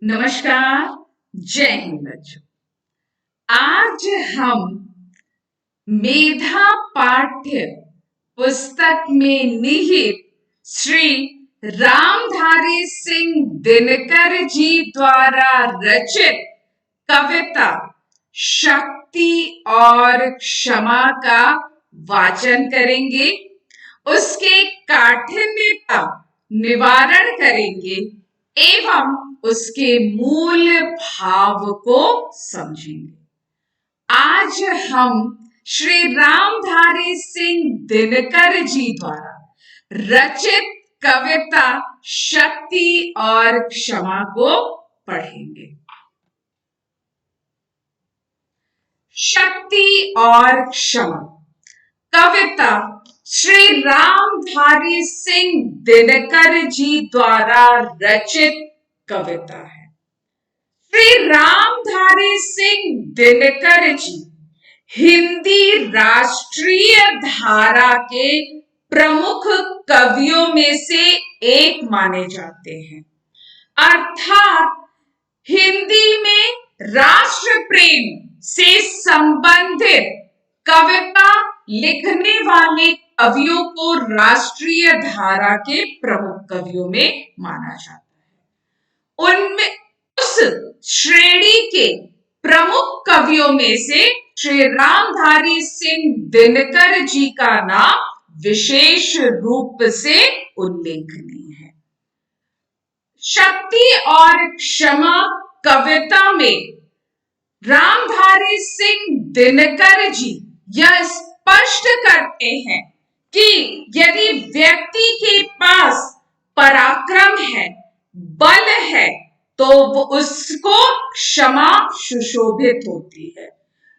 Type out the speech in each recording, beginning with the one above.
नमस्कार। जय हिंद बच्चों। आज हम मेधा पाठ्य पुस्तक में निहित श्री रामधारी सिंह दिनकर जी द्वारा रचित कविता शक्ति और क्षमा का वाचन करेंगे, उसके काठिन्य का निवारण करेंगे एवं उसके मूल भाव को समझेंगे। आज हम श्री रामधारी सिंह दिनकर जी द्वारा रचित कविता शक्ति और क्षमा को पढ़ेंगे। शक्ति और क्षमा कविता श्री रामधारी सिंह दिनकर जी द्वारा रचित कविता है। श्री रामधारी सिंह दिनकर जी हिंदी राष्ट्रीय धारा के प्रमुख कवियों में से एक माने जाते हैं। अर्थात हिंदी में राष्ट्र प्रेम से संबंधित कविता लिखने वाले कवियों को राष्ट्रीय धारा के प्रमुख कवियों में माना जाता है। उनमें उस श्रेणी के प्रमुख कवियों में से श्री रामधारी सिंह दिनकर जी का नाम विशेष रूप से उल्लेखनीय है। शक्ति और क्षमा कविता में रामधारी सिंह दिनकर जी यह स्पष्ट करते हैं कि यदि व्यक्ति के पास पराक्रम है, बल है, तो उसको क्षमा सुशोभित होती है।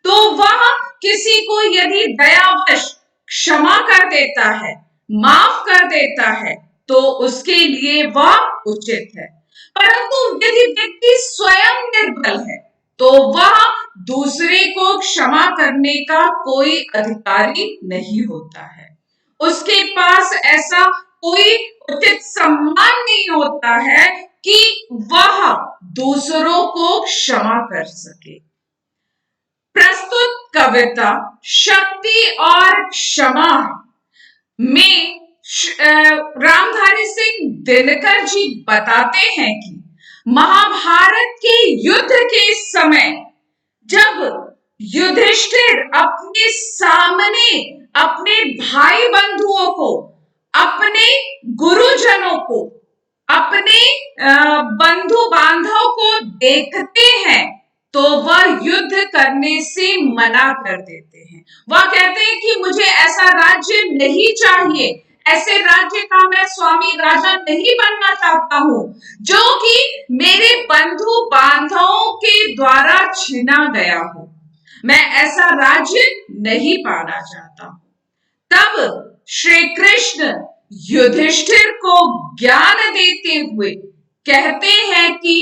तो वह किसी को यदि दयावश क्षमा कर देता है, माफ कर देता है, तो उसके लिए वह उचित है। परंतु यदि व्यक्ति स्वयं निर्बल है, तो वह दूसरे को क्षमा करने का कोई अधिकारी नहीं होता है। उसके पास ऐसा कोई उचित सम्मान नहीं होता है कि वह दूसरों को क्षमा कर सके। प्रस्तुत कविता शक्ति और क्षमा में रामधारी सिंह दिनकर जी बताते हैं कि महाभारत के युद्ध के समय जब युधिष्ठिर अपने सामने अपने भाई बंधुओं को, अपने गुरुजनों को, अपने बंधु बांधव को देखते हैं तो वह युद्ध करने से मना कर देते हैं। वह कहते हैं कि मुझे ऐसा राज्य नहीं चाहिए, ऐसे राज्य का मैं स्वामी राजा नहीं बनना चाहता हूं जो कि मेरे बंधु बांधवों के द्वारा छीना गया हो। मैं ऐसा राज्य नहीं पाना चाहता हूं। तब श्री कृष्ण युधिष्ठिर को ज्ञान देते हुए कहते हैं कि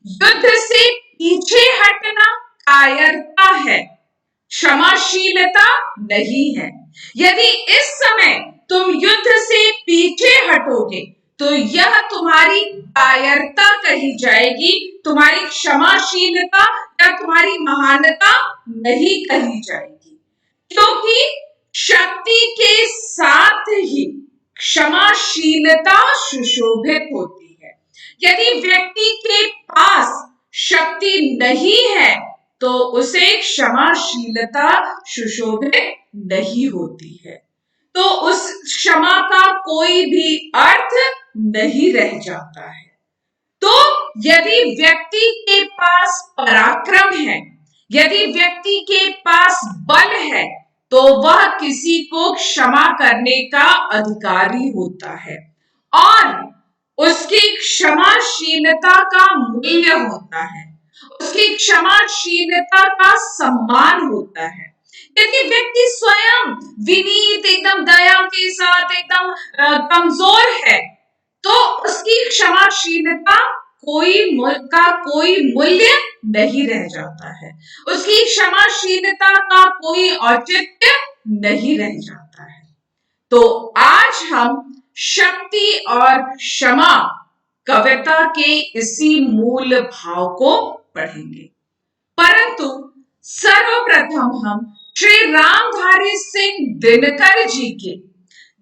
युद्ध से पीछे हटना कायरता है, क्षमाशीलता नहीं है। यदि इस समय तुम युद्ध से पीछे हटोगे तो यह तुम्हारी कायरता कही जाएगी, तुम्हारी क्षमाशीलता या तुम्हारी महानता नहीं कही जाएगी। क्योंकि शक्ति के साथ ही क्षमाशीलता सुशोभित होती है। यदि व्यक्ति के पास शक्ति नहीं है तो उसे क्षमाशीलता सुशोभित नहीं होती है, तो उस क्षमा का कोई भी अर्थ नहीं रह जाता है। तो यदि व्यक्ति के पास पराक्रम है, यदि व्यक्ति के पास बल है, तो वह किसी को क्षमा करने का अधिकारी होता है और उसकी क्षमाशीलता का मूल्य होता है, उसकी क्षमाशीलता का सम्मान होता है। यदि व्यक्ति स्वयं विनीत, एकदम दया के साथ एकदम कमजोर है, तो उसकी क्षमाशीलता कोई मूल्य नहीं रह जाता है, उसकी क्षमाशीलता का कोई औचित्य नहीं रह जाता है। तो आज हम शक्ति और क्षमा कविता के इसी मूल भाव को पढ़ेंगे। परंतु सर्वप्रथम हम श्री रामधारी सिंह दिनकर जी के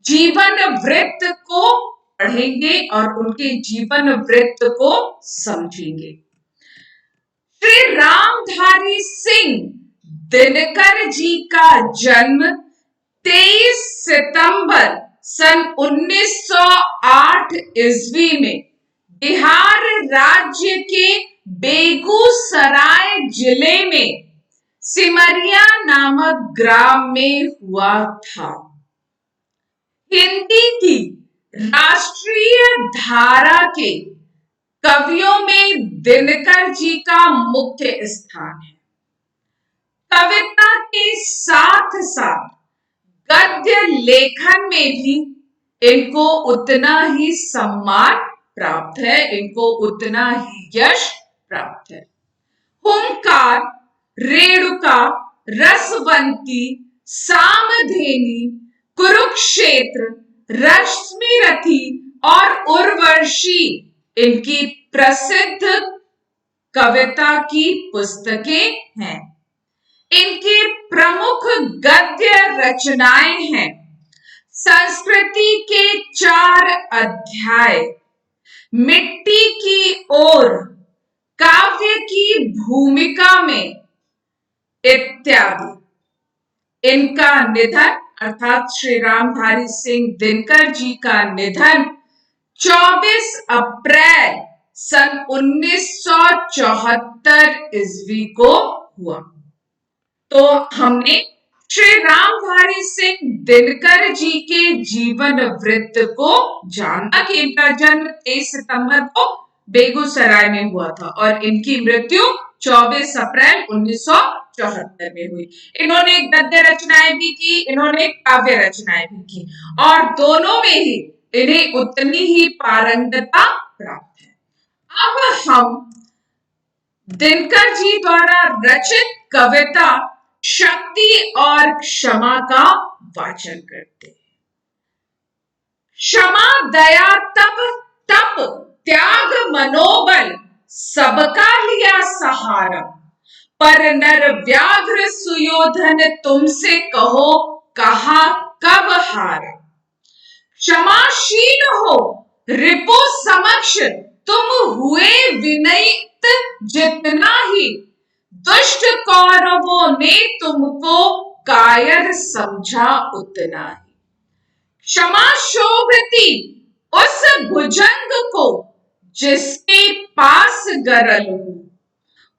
जीवन वृत्त को पढ़ेंगे और उनके जीवन वृत्त को समझेंगे। श्री रामधारी सिंह दिनकर जी का जन्म 23 सितंबर सन 1908 ईस्वी में बिहार राज्य के बेगूसराय जिले में सिमरिया नामक ग्राम में हुआ था। हिंदी की राष्ट्रीय धारा के कवियों में दिनकर जी का मुख्य स्थान है। कविता के साथ साथ गद्य लेखन में भी इनको उतना ही सम्मान प्राप्त है, इनको उतना ही यश प्राप्त है। हुंकार, रेणुका, रसवंती, सामधेनी, कुरुक्षेत्र, रश्मिरथी और उर्वशी इनकी प्रसिद्ध कविता की पुस्तकें हैं। इनकी प्रमुख गद्य रचनाएं हैं संस्कृति के 4 अध्याय, मिट्टी की ओर, काव्य की भूमिका में इत्यादि। इनका निधन अर्थात श्री रामधारी सिंह दिनकर जी का निधन 24 अप्रैल सन 1974 ईस्वी को हुआ। तो हमने श्री रामधारी सिंह दिनकर जी के जीवन वृत्त को जाना कि इनका जन्म 23 सितंबर को बेगूसराय में हुआ था और इनकी मृत्यु 24 अप्रैल 1974 में हुई। इन्होंने गद्य रचनाएं भी की, इन्होंने काव्य रचनाएं भी की और दोनों में ही इन्हें उतनी ही पारंगतता प्राप्त है। अब हम दिनकर जी द्वारा रचित कविता शक्ति और क्षमा का वाचन करते हैं। क्षमा दया तप तप त्याग मनोबल सबका लिया सहारा, पर नर व्याघ्र सुयोधन तुमसे कहो कहा कब हारा। क्षमाशील हो रिपु समक्ष तुम हुए विनयित जितना ही, दुष्ट कौरवों ने तुमको कायर समझा उतना ही। क्षमा शोभती उस भुजंग को जिसके पास गरल हो,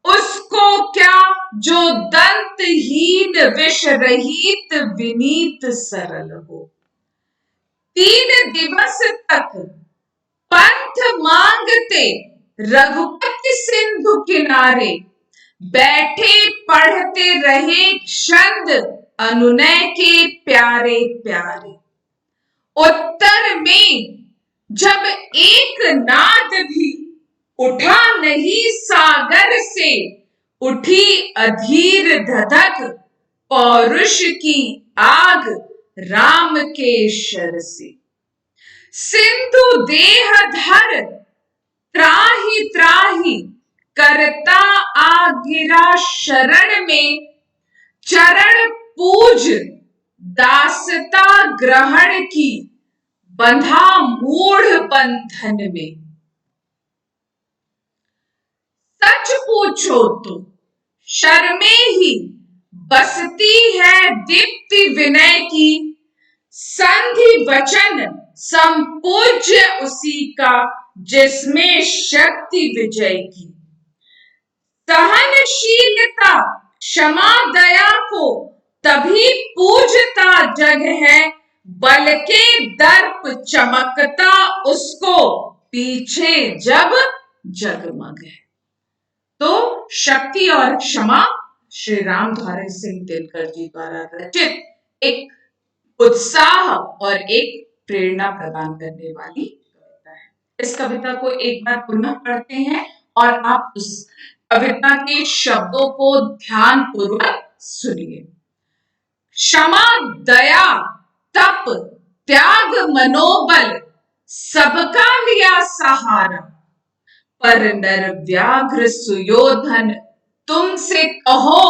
उसको क्या जो दंतहीन विष रहित विनीत सरल हो। 3 दिवस तक पंथ मांगते रघुपति सिंधु किनारे, बैठे पढ़ते रहे छंद अनुनय के प्यारे प्यारे। उत्तर में जब एक नाद भी उठा नहीं सागर से, उठी अधीर धधक पौरुष की आग राम के शर से। सिंधु देह धर त्राहि त्राहि करता आ गिरा शरण में, चरण पूज दासता ग्रहण की बंधा मूढ़ बंधन में। सच पूछो तो शर्मे ही बसती है दीप्ति विनय की, संधि वचन संपूज्य उसी का जिसमें शक्ति विजय की। सहनशीलता क्षमा दया को तभी पूजता जग है, बल के दर्प चमकता उसको पीछे जब जगमग है। तो शक्ति और क्षमा श्री रामधारी सिंह दिनकर जी द्वारा रचित एक उत्साह और एक प्रेरणा प्रदान करने वाली कविता है। इस कविता को एक बार पुनः पढ़ते हैं और आप उस कविता के शब्दों को ध्यान पूर्वक सुनिए। क्षमा दया तप त्याग मनोबल सबका लिया सहारा, पर नर व्याघ्र सुयोधन तुमसे कहो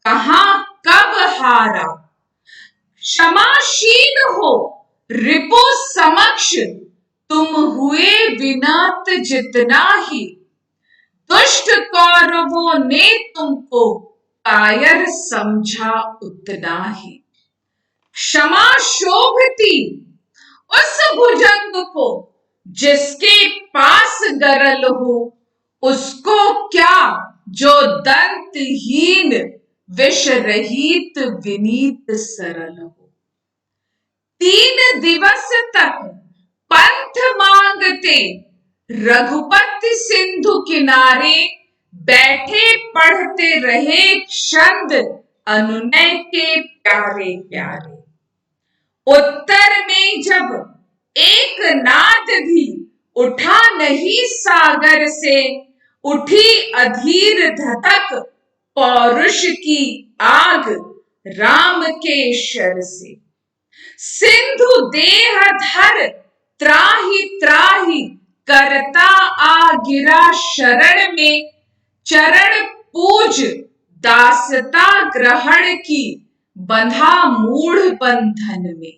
कहां कब हारा। क्षमाशील हो रिपु समक्ष तुम हुए विनत जितना ही। दुष्ट कौरवों ने तुमको कायर समझा उतना ही। क्षमा शोभती उस भुजंग को जिसके पास गरल हो, उसको क्या जो दंतहीन विष रहित विनीत सरल हो। 3 दिवस तक पंथ मांगते रघुपति सिंधु किनारे, बैठे पढ़ते रहे छंद अनुनय के प्यारे प्यारे। उत्तर में जब एक नाद भी उठा नहीं सागर से, उठी अधीर धधक पौरुष की आग राम के शर से। सिंधु देह धर त्राहि त्राहि करता आ गिरा शरण में, चरण पूज दासता ग्रहण की बंधा मूढ़ बंधन में।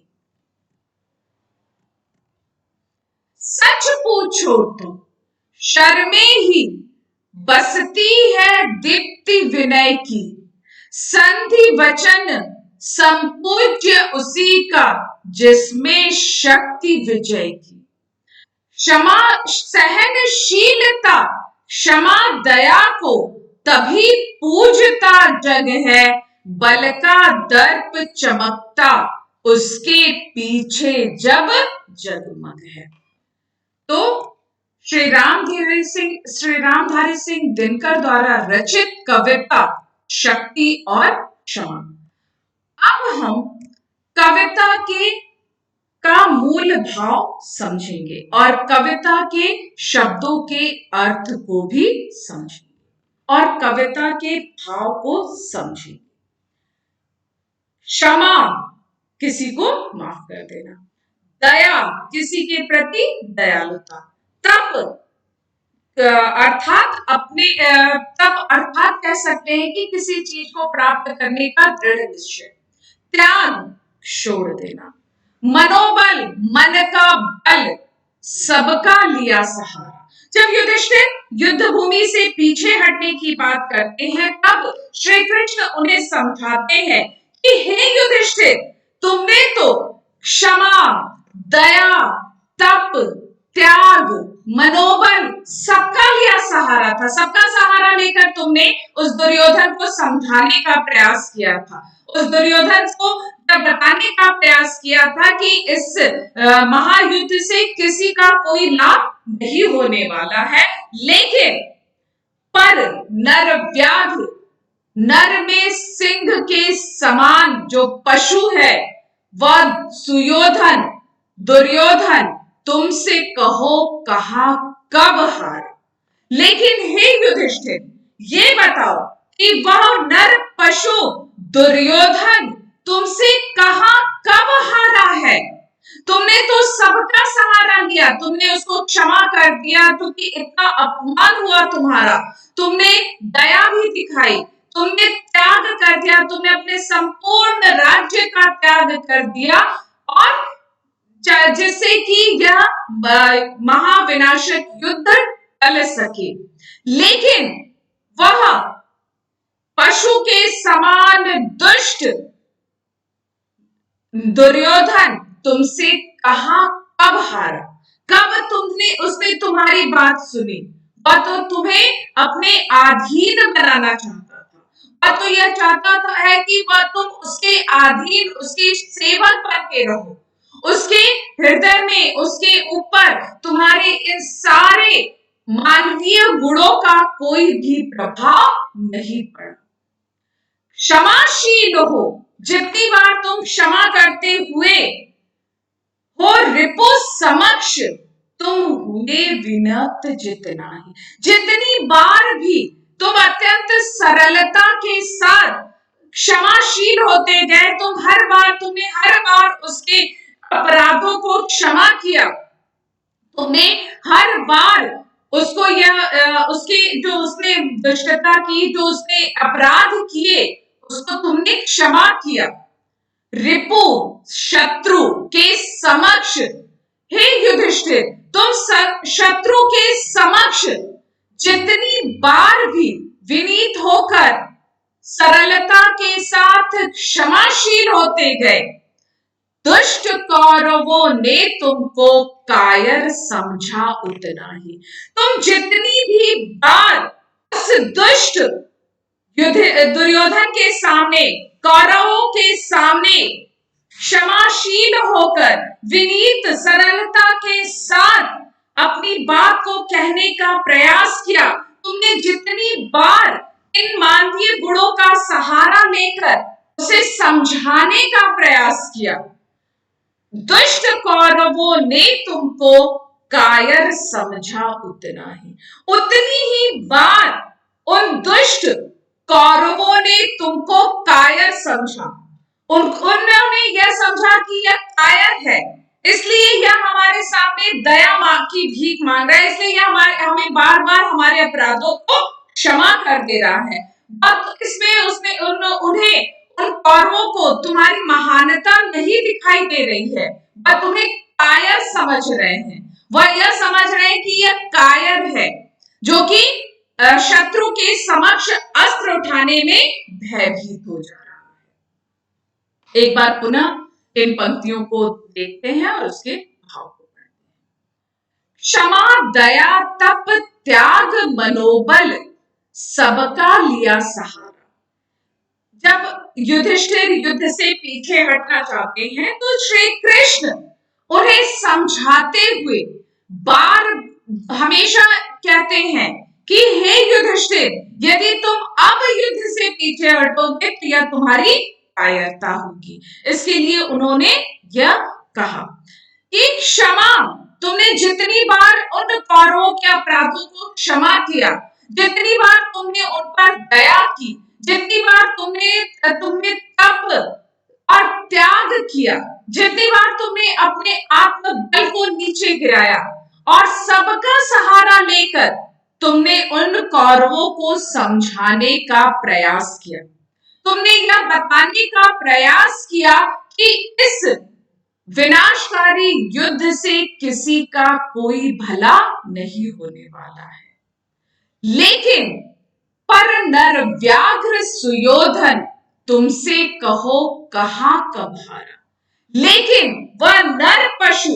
सच पूछो तो शर्मे ही बसती है दीप्ति विनय की, संधि वचन संपूज्य उसी का जिसमें शक्ति विजय की। क्षमा सहनशीलता क्षमा दया को तभी पूजता जग है, बल का दर्प चमकता उसके पीछे जब जगमग है। तो श्री रामधारी सिंह दिनकर द्वारा रचित कविता शक्ति और क्षमा। अब हम कविता का मूल भाव समझेंगे और कविता के शब्दों के अर्थ को भी समझेंगे और कविता के भाव को समझेंगे। क्षमा किसी को माफ कर देना, दया किसी के प्रति दयालुता, तप अर्थात कह सकते हैं कि किसी चीज को प्राप्त करने का दृढ़ निश्चय। त्याग छोड़ देना, मनोबल मन का बल सबका लिया सहारा। जब युधिष्ठिर युद्ध भूमि से पीछे हटने की बात करते हैं, तब श्री कृष्ण उन्हें समझाते हैं कि हे युधिष्ठिर, तुमने तो क्षमा दया तप त्याग मनोबल सबका लिया सहारा था। सबका सहारा लेकर तुमने उस दुर्योधन को समझाने का प्रयास किया था, उस दुर्योधन को बताने का प्रयास किया था कि इस महायुद्ध से किसी का कोई लाभ नहीं होने वाला है। लेकिन पर नर व्याघ्र, नर में सिंह के समान जो पशु है, वह सुयोधन दुर्योधन तुमसे कहो कहां कब हार। लेकिन हे युधिष्ठिर, ये बताओ कि वह नर पशु दुर्योधन तुमसे कहां कब हारा है। तुमने तो सबका सहारा लिया, तुमने उसको क्षमा कर दिया क्योंकि इतना अपमान हुआ तुम्हारा, तुमने दया भी दिखाई, तुमने त्याग कर दिया, तुमने अपने संपूर्ण राज्य का त्याग कर दिया और जिससे कि यह महाविनाशक युद्ध टल सके। लेकिन वह पशु के समान दुष्ट दुर्योधन तुमसे कहां कब हारा, कब उसने तुम्हारी बात सुनी। वह तो तुम्हें अपने अधीन बनाना चाहता था, वह तो यह चाहता है कि वह तुम उसके अधीन उसके सेवक बन के रहो, उसके हृदय में उसके ऊपर तुम्हारे इन सारे मानवीय गुणों का कोई भी प्रभाव नहीं पड़ा। क्षमाशील हो, जितनी बार तुम क्षमा करते हुए हो रिपु समक्ष तुम हुए विनत जितना ही। जितनी बार भी तुम अत्यंत सरलता के साथ क्षमाशील होते गए, तुमने हर बार उसके अपराधों को क्षमा किया, तुमने हर बार उसको यह उसकी जो उसने दुष्टता की, जो उसने अपराध किए, उसको तुमने क्षमा किया। रिपु शत्रु के समक्ष, हे युधिष्ठिर, तुम शत्रु के समक्ष जितनी बार भी विनीत होकर सरलता के साथ क्षमाशील होते गए, दुष्ट कौरवों ने तुमको कायर समझा उतना ही। तुम जितनी भी बार उस दुष्ट दुर्योधन के सामने, कौरवों के सामने क्षमाशील होकर विनीत सरलता के साथ अपनी बात को कहने का प्रयास किया, तुमने जितनी बार इन मानवीय गुणों का सहारा लेकर उसे समझाने का प्रयास किया, दुष्ट कौरवों ने तुमको कायर समझा उतना ही। उतनी ही बार उन दुष्ट कौरवों ने तुमको कायर समझा। उन्होंने यह समझा कि यह कायर है, इसलिए यह हमारे सामने दया की भीख मांग रहा है, इसलिए यह हमें बार बार हमारे अपराधों को क्षमा कर दे रहा है। और इसमें उसने उन्हें, उन कौरवों को तुम्हारी महानता नहीं दिखाई दे रही है, वह तुम्हें कायर समझ रहे हैं। वह यह समझ रहे हैं कि यह कायर है जो कि शत्रु के समक्ष अस्त्र उठाने में भयभीत हो जा रहा है। एक बार पुनः इन पंक्तियों को देखते हैं और उसके भाव को पढ़ते हैं। क्षमा, दया, तप, त्याग, मनोबल सबका लिया सहारा। जब युधिष्ठिर युद्ध से पीछे हटना चाहते हैं तो श्री कृष्ण उन्हें समझाते हुए हमेशा कहते हैं कि हे युधिष्ठिर, यदि तुम अब युद्ध से पीछे हटोगे तो यह तुम्हारी कायरता होगी। इसके लिए उन्होंने यह कहा कि क्षमा, तुमने जितनी बार उन कौरवों के अपराधों को क्षमा किया, जितनी बार तुमने उन पर दया की, जितनी बार तुमने तप और त्याग किया, जितनी बार तुमने अपने आत्मबल को नीचे गिराया और सबका सहारा लेकर तुमने उन कौरवों को समझाने का प्रयास किया, तुमने यह बताने का प्रयास किया कि इस विनाशकारी युद्ध से किसी का कोई भला नहीं होने वाला है, लेकिन पर नर व्याघ्र सुयोधन तुमसे कहो कहां कभारा। लेकिन वह नर पशु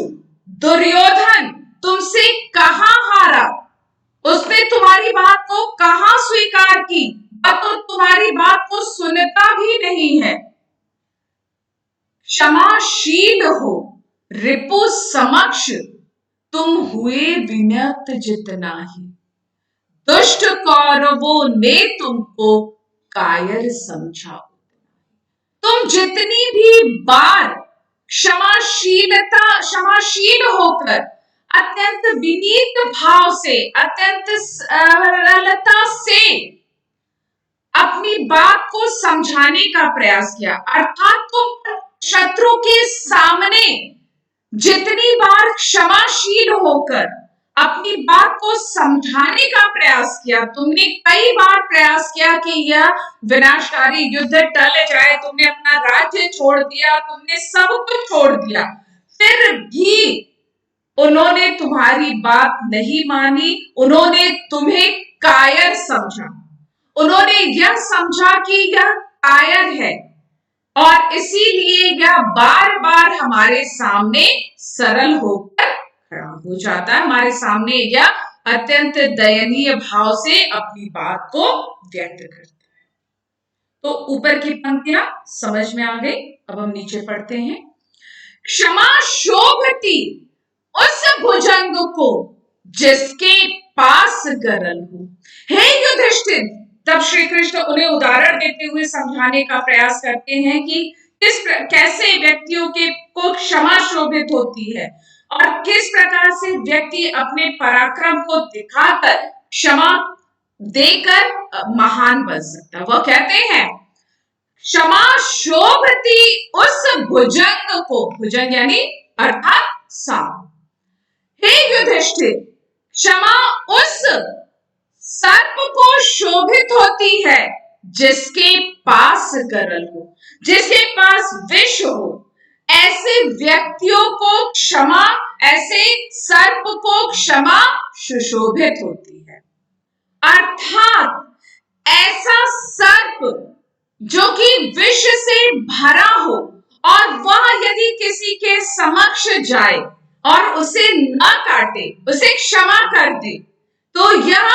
दुर्योधन तुमसे कहां हारा, उसने तुम्हारी बात को कहां स्वीकार की, वह तो तुम्हारी बात को सुनता भी नहीं है। क्षमाशील हो रिपु समक्ष तुम हुए विनत जितना ही, दुष्ट कौरवों ने तुमको कायर समझा। तुम जितनी भी बार क्षमाशील होकर अत्यंत विनीत भाव से, अत्यंत सरलता से अपनी बात को समझाने का प्रयास किया, अर्थात तुम शत्रु के सामने जितनी बार क्षमाशील होकर अपनी बात को समझाने का प्रयास किया, तुमने कई बार प्रयास किया कि यह विनाशकारी युद्ध टल जाए, तुमने अपना राज्य छोड़ दिया, तुमने सब कुछ छोड़ दिया, फिर भी उन्होंने तुम्हारी बात नहीं मानी, उन्होंने तुम्हें कायर समझा, उन्होंने यह समझा कि यह कायर है और इसीलिए यह बार बार हमारे सामने सरल होकर खड़ा हो जाता है, हमारे सामने यह अत्यंत दयनीय भाव से अपनी बात को व्यक्त करता है। तो ऊपर की पंक्तियां समझ में आ गई, अब हम नीचे पढ़ते हैं। क्षमा शोभती उस भुजंग को जिसके पास गरल हो। हे युधिष्ठिर, तब श्री कृष्ण उन्हें उदाहरण देते हुए समझाने का प्रयास करते हैं कि कैसे व्यक्तियों को क्षमा शोभित होती है और किस प्रकार से व्यक्ति अपने पराक्रम को दिखाकर क्षमा देकर महान बन सकता है। वह कहते हैं क्षमा शोभती उस भुजंग को, भुजंग यानी अर्थात सांप। हे युधिष्ठिर, क्षमा उस सर्प को शोभित होती है जिसके पास गरल हो, जिसके पास विष हो। ऐसे व्यक्तियों को क्षमा, ऐसे सर्प को क्षमा सुशोभित होती है। अर्थात ऐसा सर्प जो कि विष से भरा हो और वह यदि किसी के समक्ष जाए और उसे न काटे, उसे क्षमा कर दे, तो यह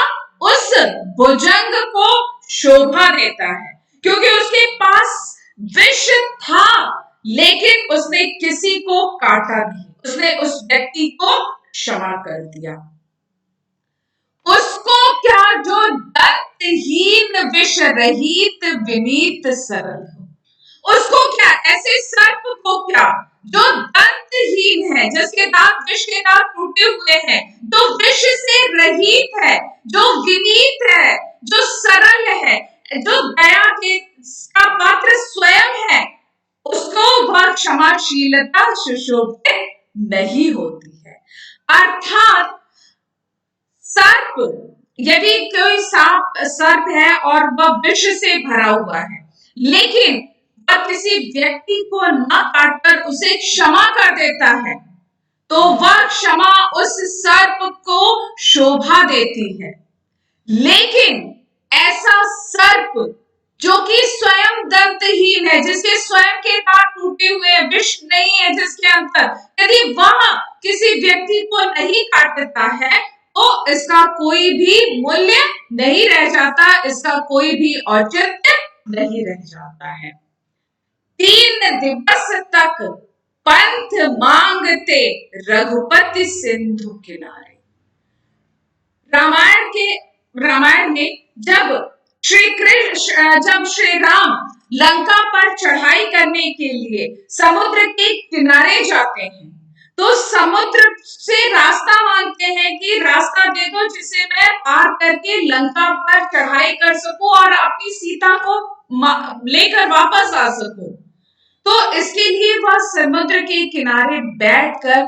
उस भुजंग को शोभा देता है, क्योंकि उसके पास विष था लेकिन उसने किसी को काटा नहीं, उसने उस व्यक्ति को क्षमा कर दिया। उसको क्या जो दंतहीन विष रहित विनीत सरल हो, उसको क्या, ऐसे सर्प को क्या जो दंतहीन है, जिसके दांत विष के दांत टूटे हुए हैं, जो विष से रहित है, जो विनीत है, जो सरल है, जो दया के का पात्र स्वयं है, उसको वह क्षमाशीलता सुशोभित नहीं होती है। अर्थात सर्प, यदि कोई सर्प है और वह विष से भरा हुआ है, लेकिन वह किसी व्यक्ति को न काटकर उसे क्षमा कर देता है, तो वह क्षमा उस सर्प को शोभा देती है। लेकिन ऐसा सर्प जो कि स्वयं दंतहीन है, जिसके स्वयं के दांत टूटे हुए हैं, विष नहीं है जिसके अंदर, यदि वह किसी व्यक्ति को नहीं काटता है तो इसका कोई भी मूल्य नहीं रह जाता, इसका कोई भी औचित्य नहीं रह जाता है। 3 दिवस तक पंथ मांगते रघुपति सिंधु किनारे। रामायण में जब श्री राम लंका पर चढ़ाई करने के लिए समुद्र के किनारे जाते हैं, तो समुद्र से रास्ता मांगते हैं कि रास्ता दे दो जिसे मैं पार करके लंका पर चढ़ाई कर सकूं और अपनी सीता को लेकर वापस आ सकूं। तो इसके लिए वह समुद्र के किनारे बैठकर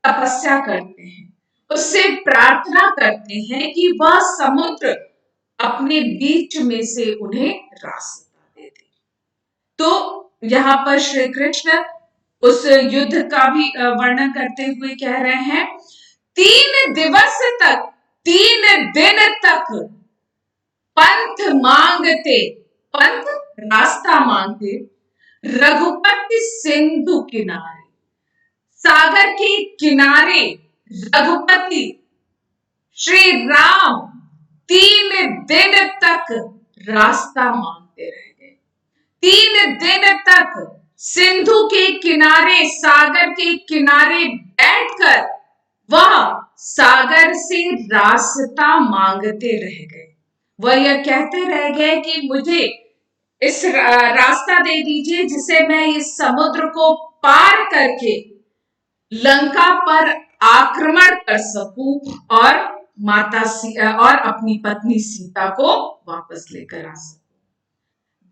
तपस्या करते हैं, उससे प्रार्थना करते हैं कि वह समुद्र अपने बीच में से उन्हें रास्ता दे दे। तो यहाँ पर श्री कृष्ण उस युद्ध का भी वर्णन करते हुए कह रहे हैं, 3 दिवस तक, 3 दिन तक पंथ मांगते, पंथ रास्ता मांगते, रघुपति सिंधु किनारे, सागर के किनारे रघुपति श्री राम 3 दिन तक रास्ता मांगते रह गए। 3 दिन तक सिंधु के किनारे, सागर के किनारे बैठकर वह सागर से रास्ता मांगते रह गए। वह यह कहते रह गए कि मुझे इस रास्ता दे दीजिए जिसे मैं इस समुद्र को पार करके लंका पर आक्रमण कर सकूं और और अपनी पत्नी सीता को वापस लेकर आ सकूं।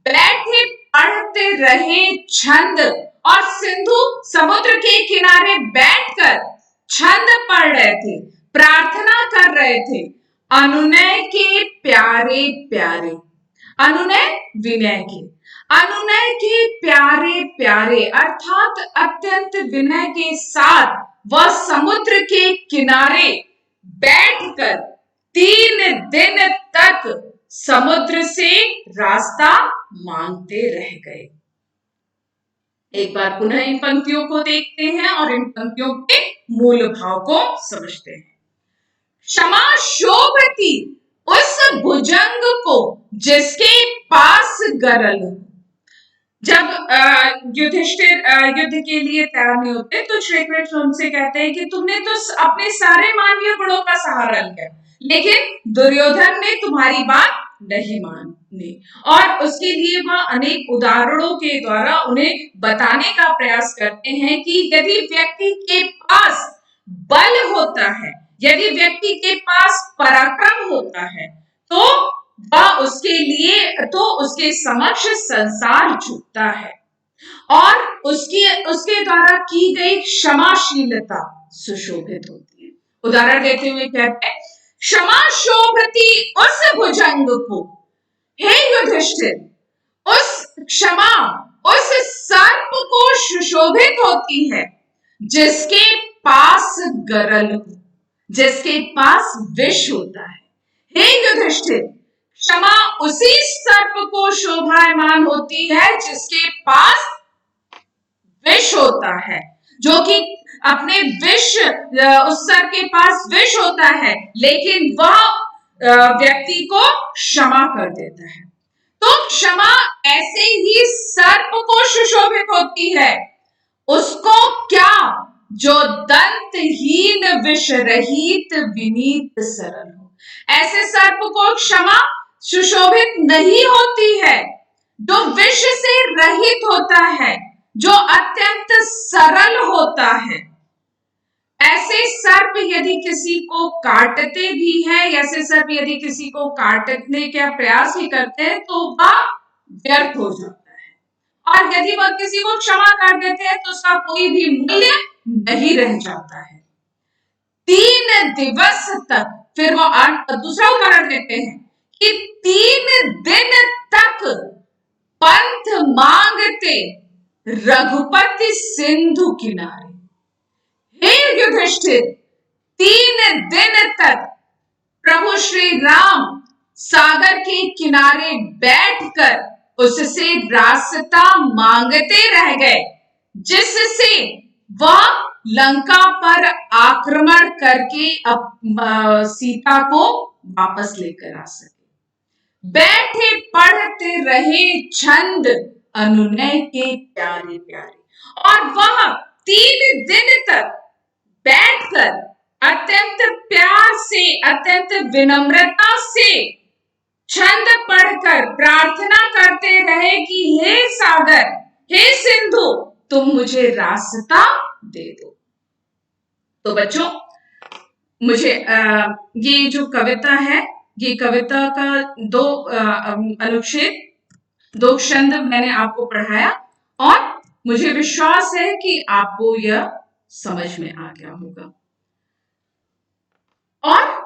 बैठे पढ़ते रहे छंद, और सिंधु समुद्र के किनारे बैठकर छंद पढ़ रहे थे, प्रार्थना कर रहे थे। अनुनय के प्यारे प्यारे, अनुनय विनय के, अनुनय के प्यारे प्यारे, अर्थात अत्यंत विनय के साथ वह समुद्र के किनारे बैठकर 3 दिन तक समुद्र से रास्ता मांगते रह गए। एक बार पुनः इन पंक्तियों को देखते हैं और इन पंक्तियों के मूल भाव को समझते हैं। क्षमा शोभती उस भुजंग को जिसके पास गरल हो। जब युधिष्ठिर युद्ध के लिए तैयार नहीं होते तो श्री कृष्ण उनसे कहते हैं कि तुमने तो अपने सारे मानवीय गुणों का सहारा लिया, लेकिन दुर्योधन ने तुम्हारी बात नहीं मानी, और उसके लिए वह अनेक उदाहरणों के द्वारा उन्हें बताने का प्रयास करते हैं कि यदि व्यक्ति के पास बल होता है, यदि व्यक्ति के पास पराक्रम होता है, तो वह उसके समक्ष संसार झुकता है, और उसके द्वारा की गई क्षमाशीलता सुशोभित होती है। उदाहरण देते हुए कहते हैं, क्षमा शोभती उस भुजंग को, हे युधिष्ठिर, उस क्षमा उस सर्प को सुशोभित होती है जिसके पास गरल हो, जिसके पास विष होता है। हे युधिष्ठिर, क्षमा उसी सर्प को शोभायमान होती है जिसके पास विष होता है, जो कि अपने विष, उस सर्प के पास विष होता है, लेकिन वह व्यक्ति को क्षमा कर देता है। तो क्षमा ऐसे ही सर्प को सुशोभित होती है, उसको क्या, जो दंतहीन विष रहित विनीत सरल हो। ऐसे सर्प को क्षमा सुशोभित नहीं होती है, जो विष से रहित होता है, जो अत्यंत सरल होता है। ऐसे सर्प यदि किसी को काटते भी हैं, ऐसे सर्प यदि किसी को काटने का प्रयास भी करते हैं तो वह व्यर्थ हो जाता है, और यदि वह किसी को क्षमा कर देते हैं तो उसका कोई भी मूल्य नहीं रह जाता है। 3 दिवस तक, फिर वो दूसरा उदाहरण देते हैं कि 3 दिन तक पंथ मांगते रघुपति सिंधु किनारे। हे युधिष्ठिर, 3 दिन तक प्रभु श्री राम सागर के किनारे बैठकर उससे रास्ता मांगते रह गए, जिससे वह लंका पर आक्रमण करके सीता को वापस लेकर आ सके। बैठे पढ़ते रहे छंद अनुनय के प्यारे प्यारे, और वह 3 दिन तक बैठकर अत्यंत प्यार से, अत्यंत विनम्रता से छंद पढ़कर प्रार्थना करते रहे कि हे सागर, हे सिंधु, तुम मुझे रास्ता दे दो। तो बच्चों, मुझे ये जो कविता है, ये कविता का 2 अनुच्छेद, 2 छंद मैंने आपको पढ़ाया, और मुझे विश्वास है कि आपको यह समझ में आ गया होगा, और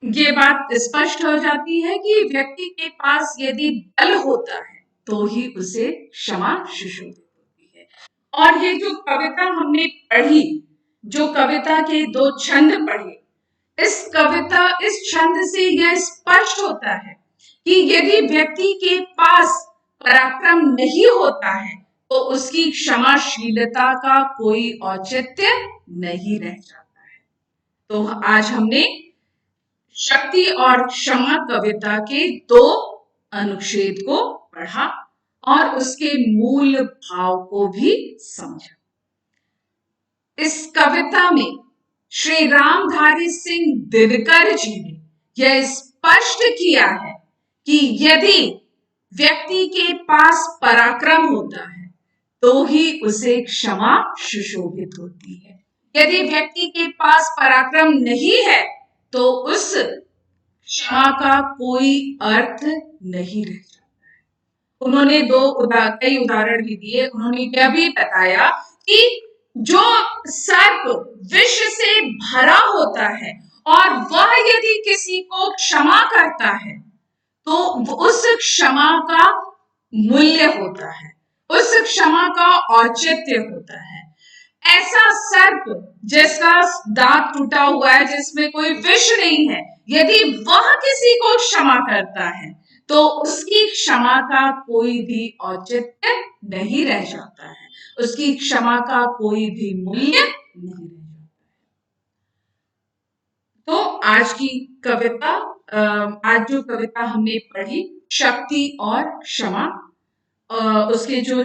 ये बात स्पष्ट हो जाती है कि व्यक्ति के पास यदि बल होता है तो ही उसे क्षमा सुशोभित होती है। और ये जो कविता हमने पढ़ी, जो कविता के 2 छंद पढ़े, इस छंद से यह स्पष्ट होता है कि यदि व्यक्ति के पास पराक्रम नहीं होता है तो उसकी क्षमाशीलता का कोई औचित्य नहीं रह जाता है। तो आज हमने शक्ति और क्षमा कविता के 2 अनुच्छेद को पढ़ा और उसके मूल भाव को भी समझा। इस कविता में श्री रामधारी सिंह दिनकर जी ने यह स्पष्ट किया है कि यदि व्यक्ति के पास पराक्रम होता है तो ही उसे क्षमा सुशोभित होती है। यदि व्यक्ति के पास पराक्रम नहीं है तो उस क्षमा का कोई अर्थ नहीं रह जाता है। उन्होंने कई उदाहरण भी दिए। उन्होंने यह भी बताया कि जो सर्प विष से भरा होता है और वह यदि किसी को क्षमा करता है तो उस क्षमा का मूल्य होता है, उस क्षमा का औचित्य होता है। ऐसा सर्प जिसका दांत टूटा हुआ है, जिसमें कोई विष नहीं है, यदि वह किसी को क्षमा करता है तो उसकी क्षमा का कोई भी औचित्य नहीं रह जाता है, उसकी क्षमा का कोई भी मूल्य नहीं रह जाता है। तो आज की कविता, आज जो कविता हमने पढ़ी, शक्ति और क्षमा, उसके जो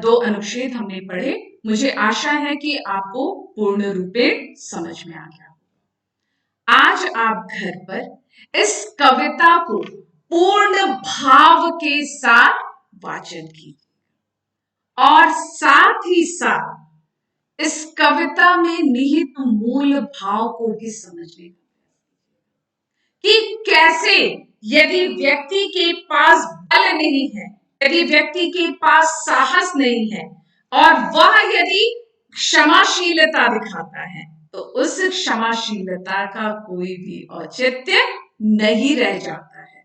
2 अनुच्छेद हमने पढ़े, मुझे आशा है कि आपको पूर्ण रूपे समझ में आ गया। आज आप घर पर इस कविता को पूर्ण भाव के साथ वाचन कीजिए और साथ ही साथ इस कविता में निहित मूल भाव को भी समझने का कि कैसे यदि व्यक्ति के पास बल नहीं है, यदि व्यक्ति के पास साहस नहीं है और वह यदि क्षमाशीलता दिखाता है तो उस क्षमाशीलता का कोई भी औचित्य नहीं रह जाता है,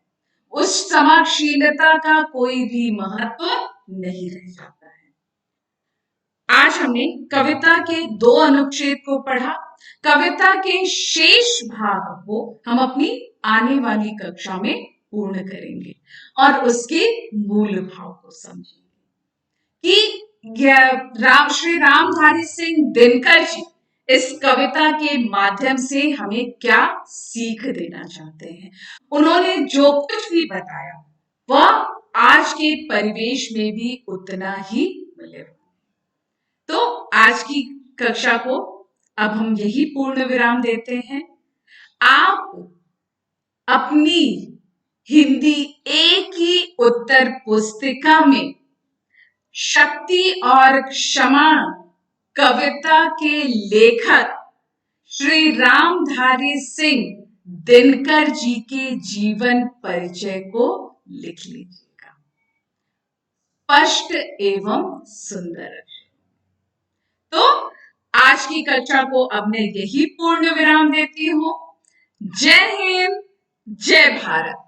उस क्षमाशीलता का कोई भी महत्व नहीं रह जाता है। आज हमने कविता के 2 अनुच्छेद को पढ़ा। कविता के शेष भाग को हम अपनी आने वाली कक्षा में पूर्ण करेंगे और उसके मूल भाव को समझेंगे कि श्री रामधारी सिंह दिनकर जी इस कविता के माध्यम से हमें क्या सीख देना चाहते हैं। उन्होंने जो कुछ भी बताया वह आज के परिवेश में भी उतना ही मिले। तो आज की कक्षा को अब हम यही पूर्ण विराम देते हैं। आप अपनी हिंदी एक ही उत्तर पुस्तिका में शक्ति और क्षमा कविता के लेखक श्री रामधारी सिंह दिनकर जी के जीवन परिचय को लिख लीजिएगा, स्पष्ट एवं सुंदर। तो आज की कक्षा को अब मैं यही पूर्ण विराम देती हूं। जय हिंद, जय भारत।